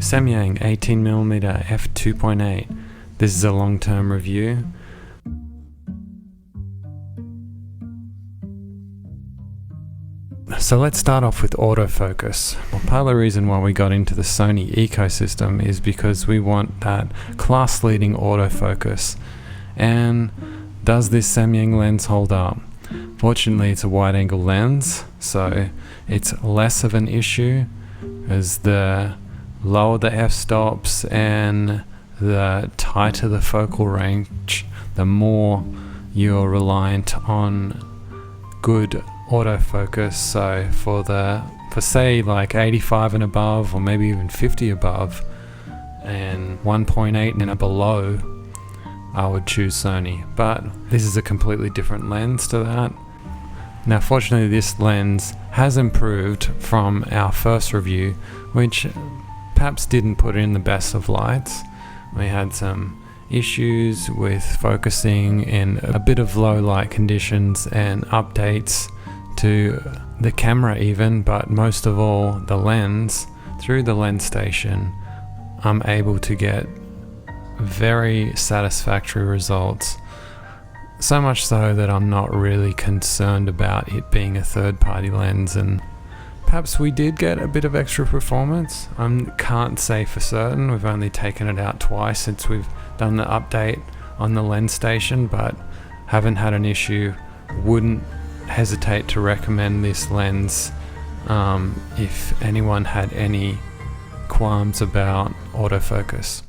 Samyang 18mm f2.8. This is a long-term review. So let's start off with autofocus. Part of the reason why we got into the Sony ecosystem is because we want that class-leading autofocus. And does this Samyang lens hold up? Fortunately, it's a wide-angle lens, so it's less of an issue, as the lower the f-stops and the tighter the focal range, the more you're reliant on good autofocus. So for say like 85 and above, or maybe even 50 above, and 1.8 and below, I would choose Sony. But this is a completely different lens to that. Now fortunately, this lens has improved from our first review, which perhaps didn't put it in the best of lights. We had some issues with focusing in a bit of low light conditions and updates to the camera even, but most of all the lens. Through the lens station, I'm able to get very satisfactory results. So much so that I'm not really concerned about it being a third-party lens, and perhaps we did get a bit of extra performance. I can't say for certain. We've only taken it out twice since we've done the update on the lens station, but haven't had an issue. Wouldn't hesitate to recommend this lens if anyone had any qualms about autofocus.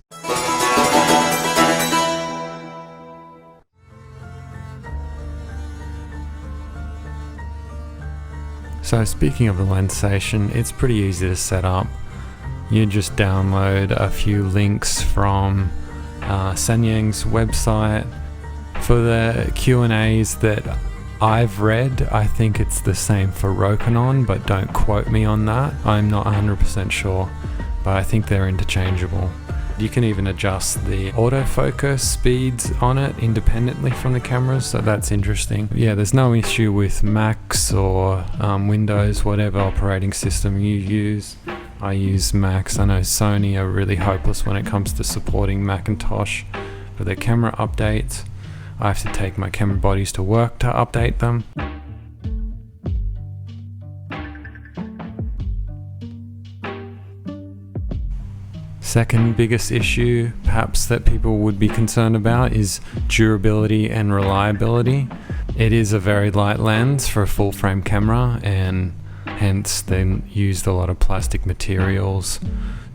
So speaking of the lens station, it's pretty easy to set up. You just download a few links from Samyang's website. For the Q&As that I've read, I think it's the same for Rokinon, but don't quote me on that. I'm not 100% sure, but I think they're interchangeable. You can even adjust the autofocus speeds on it independently from the cameras, so that's interesting. Yeah, there's no issue with Macs or Windows, whatever operating system you use. I use Macs. I know Sony are really hopeless when it comes to supporting Macintosh for their camera updates. I have to take my camera bodies to work to update them. Second biggest issue perhaps that people would be concerned about is durability and reliability. It is a very light lens for a full frame camera, and hence they used a lot of plastic materials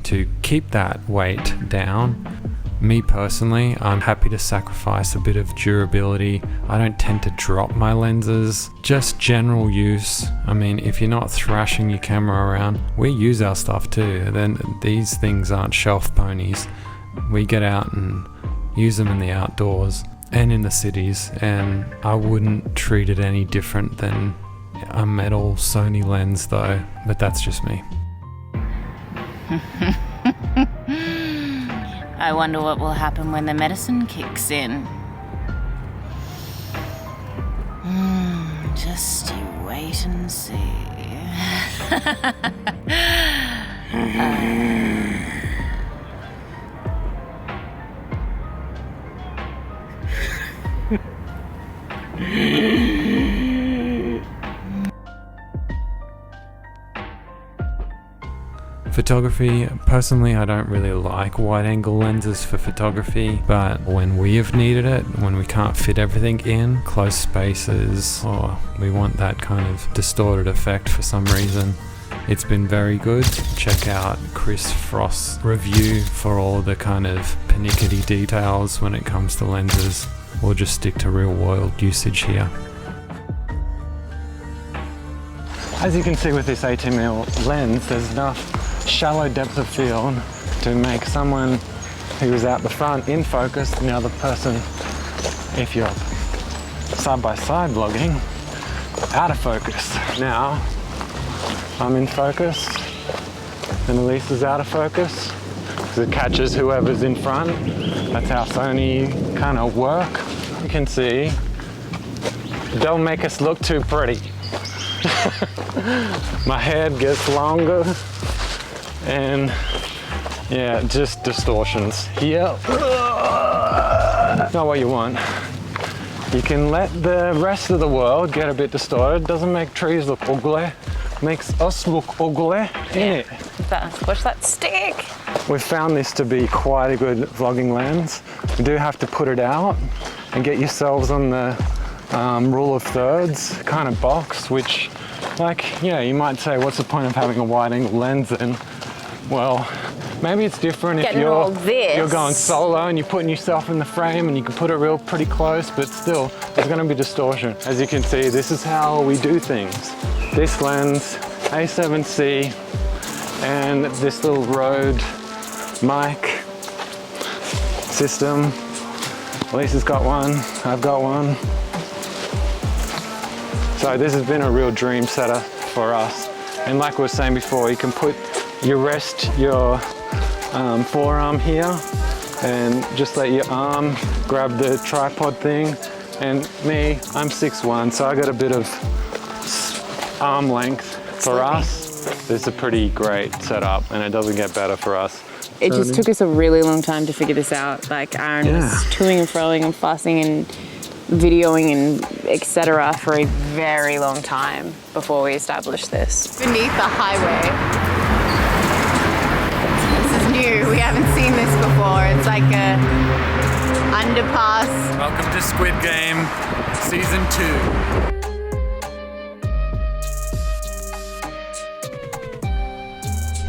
to keep that weight down. Me personally, I'm happy to sacrifice a bit of durability. I don't tend to drop my lenses. Just general use. I mean, if you're not thrashing your camera around, we use our stuff too. Then these things aren't shelf ponies. We get out and use them in the outdoors and in the cities, and I wouldn't treat it any different than a metal Sony lens though, but that's just me. I wonder what will happen when the medicine kicks in. Just you wait and see. Photography, personally I don't really like wide-angle lenses for photography, but when we have needed it, when we can't fit everything in, close spaces, or we want that kind of distorted effect for some reason, it's been very good. Check out Chris Frost's review for all the kind of pernickety details when it comes to lenses. We'll just stick to real-world usage here. As you can see with this 18mm lens, there's enough shallow depth of field to make someone who's out the front in focus, and the other person, if you're side-by-side vlogging, out of focus. Now, I'm in focus, and Elise is out of focus, because it catches whoever's in front. That's how Sony kind of work. You can see, don't make us look too pretty. My head gets longer, and Yeah, just distortions here. Not what you want. You can let the rest of the world get a bit distorted. Doesn't make trees look ugly. Makes us look ugly, innit? Watch that stick. We've found this to be quite a good vlogging lens. You do have to put it out and get yourselves on the rule of thirds kind of box, which, like, yeah, you might say, what's the point of having a wide angle lens then? Well, maybe it's different if you're going solo and you're putting yourself in the frame and you can put it real pretty close, but still, there's gonna be distortion. As you can see, this is how we do things. This lens, A7C, and this little Rode mic system. Lisa's got one, I've got one. So this has been a real dream setup for us. And like we were saying before, you rest your forearm here and just let your arm grab the tripod thing. And me, I'm 6'1", so I got a bit of arm length. For us, this is a pretty great setup, and it doesn't get better for us. It just took us a really long time to figure this out. Like Aaron was toing and froing and fussing and videoing and etc. for a very long time before we established this. Beneath the highway. This is new. We haven't seen this before. It's like a underpass. Welcome to Squid Game Season 2.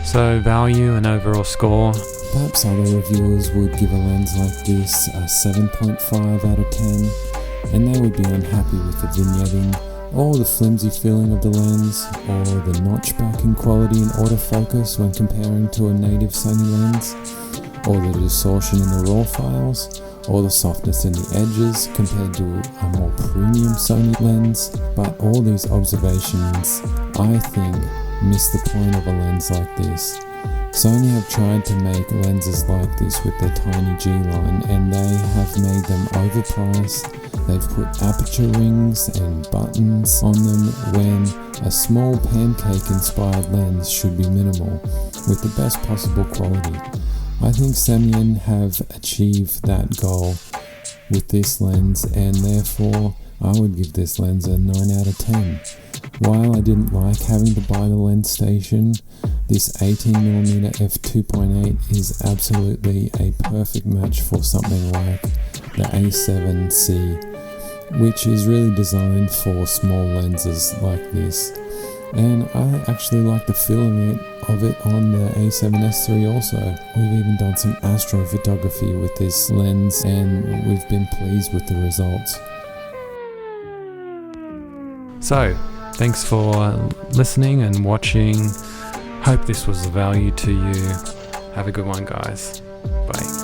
So value and overall score. Perhaps other reviewers would give a lens like this a 7.5 out of 10, and they would be unhappy with the vignetting, or the flimsy feeling of the lens, or the notchback in quality and autofocus when comparing to a native Sony lens, or the distortion in the raw files, or the softness in the edges compared to a more premium Sony lens. But all these observations, I think, miss the point of a lens like this. Sony have tried to make lenses like this with their tiny G line, and they have made them overpriced. They've put aperture rings and buttons on them when a small pancake inspired lens should be minimal, with the best possible quality. I think Samyang have achieved that goal with this lens, and therefore I would give this lens a 9 out of 10. While I didn't like having to buy the lens station, this 18mm f2.8 is absolutely a perfect match for something like the A7C, which is really designed for small lenses like this. And I actually like the feeling of it on the A7S III also. We've even done some astrophotography with this lens, and we've been pleased with the results. So, thanks for listening and watching. Hope this was of value to you. Have a good one, guys. Bye.